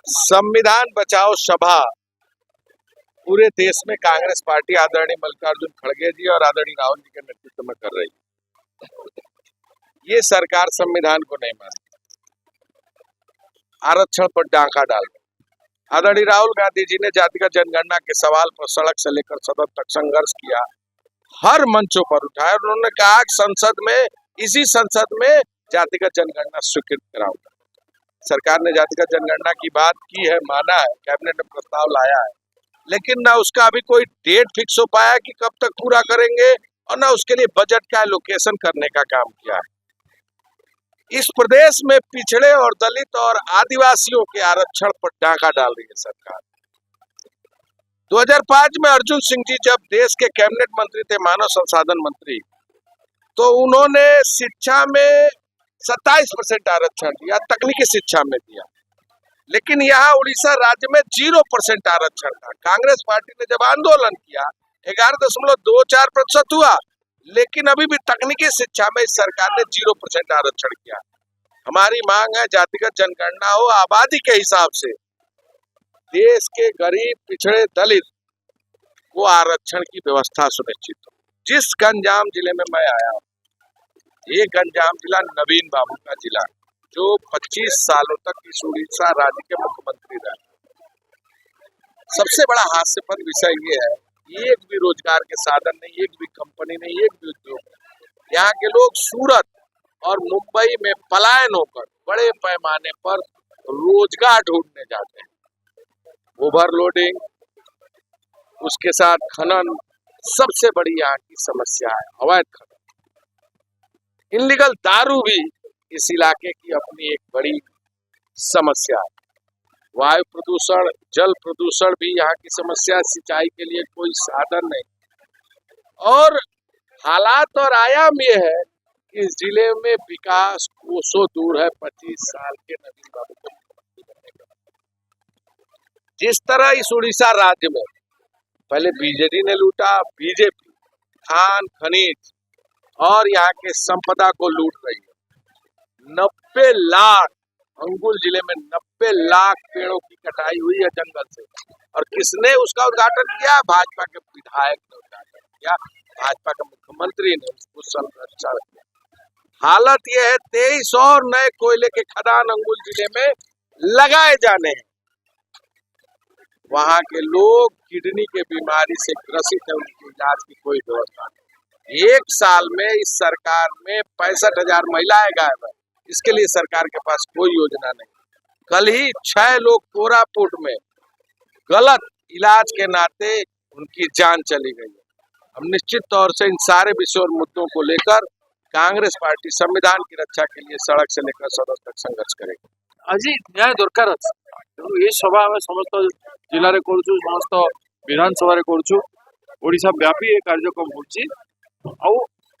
संविधान बचाओ सभा पूरे देश में कांग्रेस पार्टी आदरणीय मल्लिकार्जुन खड़गे जी और आदरणीय राहुल जी के नेतृत्व में कर रही है। ये सरकार संविधान को नहीं मानती, आरक्षण पर डाका डाल रही। आदरणीय राहुल गांधी जी ने जातिगत जनगणना के सवाल पर सड़क से लेकर सदन तक संघर्ष किया, हर मंचों पर उठाया। उन्होंने कहा कि संसद में, इसी संसद में जातिगत जनगणना स्वीकृत कराऊंगा। सरकार ने जातिगत जनगणना की बात की है, माना है, कैबिनेट में प्रस्ताव लाया है, लेकिन ना उसका अभी कोई डेट फिक्स हो पाया कि कब तक पूरा करेंगे और ना उसके लिए बजट का एलोकेशन करने का काम किया है। इस प्रदेश में पिछड़े और दलित और आदिवासियों के आरक्षण पर डाका डाल रही है सरकार। 2005 में अर्जुन सिंह जी जब देश के कैबिनेट मंत्री थे, मानव संसाधन मंत्री, तो उन्होंने शिक्षा में 27% आरक्षण दिया, तकनीकी शिक्षा में दिया, लेकिन यहाँ उड़ीसा राज्य में 0% आरक्षण था। कांग्रेस पार्टी ने जब आंदोलन किया 11.24% हुआ, लेकिन अभी भी तकनीकी शिक्षा में इस सरकार ने 0% आरक्षण किया। हमारी मांग है जातिगत जनगणना हो, आबादी के हिसाब से देश के गरीब, पिछड़े, दलित को आरक्षण की व्यवस्था सुनिश्चित हो। जिस गंजाम जिले में मैं आया हूँ, ये गंजाम जिला नवीन बाबू का जिला, जो 25 सालों तक इस उड़ीसा राज्य के मुख्यमंत्री रहे। सबसे बड़ा हास्यपद विषय ये है, एक भी रोजगार के साधन नहीं, एक भी कंपनी नहीं, एक भी उद्योग नहीं। यहाँ के लोग सूरत और मुंबई में पलायन होकर बड़े पैमाने पर रोजगार ढूंढने जाते हैं। ओवरलोडिंग, उसके साथ खनन, सबसे बड़ी यहाँ की समस्या है अवैध खनन। इनलीगल दारू भी इस इलाके की अपनी एक बड़ी समस्या है। वायु प्रदूषण, जल प्रदूषण भी यहाँ की समस्या। सिंचाई के लिए कोई साधन नहीं और हालात और आयाम ये है कि इस जिले में विकास कोसों दूर है 25 साल के नवीन बाबू को मुख्यमंत्री बनने का। जिस तरह इस उड़ीसा राज्य में पहले बीजेडी ने लूटा, बीजेपी खान, खनिज और यहाँ के संपदा को लूट रही है। 90 लाख, अंगुल जिले में 90 लाख पेड़ों की कटाई हुई है जंगल से, और किसने उसका उद्घाटन किया? भाजपा के विधायक ने उद्घाटन किया, भाजपा के मुख्यमंत्री ने उसको संरक्षण किया। हालत यह है 23 और नए कोयले के खदान अंगुल जिले में लगाए जाने हैं। वहां के लोग किडनी के बीमारी से ग्रसित है, उनके इलाज की कोई व्यवस्था नहीं। एक साल में इस सरकार में 65,000 महिलाएं गायब है, इसके लिए सरकार के पास कोई योजना नहीं। कल ही 6 लोग कोरापुट में गलत इलाज के नाते उनकी जान चली गई है। हम निश्चित तौर से इन सारे विषयों और मुद्दों को लेकर कांग्रेस पार्टी संविधान की रक्षा के लिए सड़क से लेकर सदन तक संघर्ष करेगी। आज न्याय दरकार अच्छे। ये सभा आम समस्त जिले में करूँ, समस्त विधानसभा करूँ, ओडिशा व्यापी ये कार्यक्रम हो।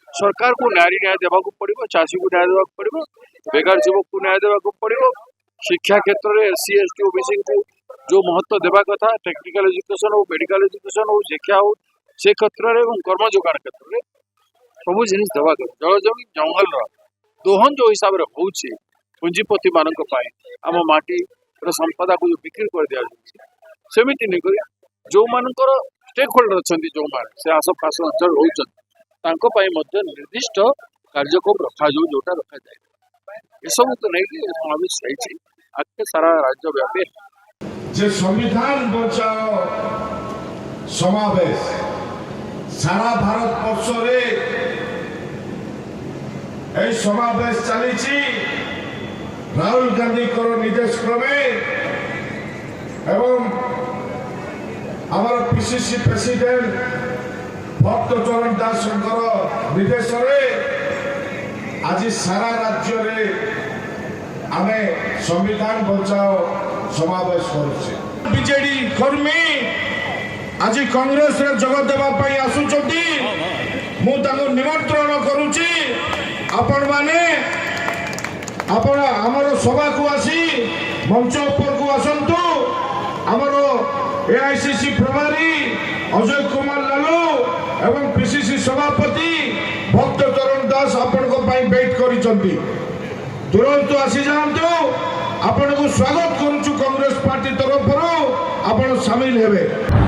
सरकार को नारी न्याय देवाक पड़ो, चाषी को न्याय देवाक पड़ो, बेकार युवक को न्याय देवाक पड़ो। शिक्षा क्षेत्र में SC ST OBC को जो महत्व देवा कथा, टेक्निकल एजुकेशन हो, मेडिकल एजुकेशन हो, शिक्षा हो, से क्षेत्र में कर्म जोगाण क्षेत्र में सब जिन देवा कथा। जल जमी जंगल दोहन जो हिसाब से होची पुंजीपति मान आम माटी संपदा को जो बिक्री कर दिया सेमती नहीं कर जो मानकर स्टेक होल्डर अच्छा जो मैंने आसपास अंचल रोच निर्दिष्ट कार्यक्रम रखा जाऊ, जोटा रखा जाए। ये सब तो नहीं समावेश रही आगे सारा राज्य व्यापी जे संविधान बचाओ समावेश सारा भारत वर्ष समावेश चली। राहुल गांधी को निर्देश क्रमे एवं हमारा PCC प्रेसिडेंट भक्तचरण दास निर्देश आज सारा राज्य में आमे संविधान बचाओ समावेश कर। बीजेडी कर्मी आज कांग्रेस रे जगत देवाई आसुचंती, मु ताको निमंत्रण करुची आपण माने आपण हमर सभा को आसी मंच ऊपर को आसंतु। हमर AICC प्रभारी अजय कुमार लालू एवं PCC सभापति भक्तचरण दास आपण को पाई वेट करिसंती। तुरंत आसी जांतु। आपन को स्वागत करूछु कांग्रेस पार्टी तरफ आपण सामिल हेबे।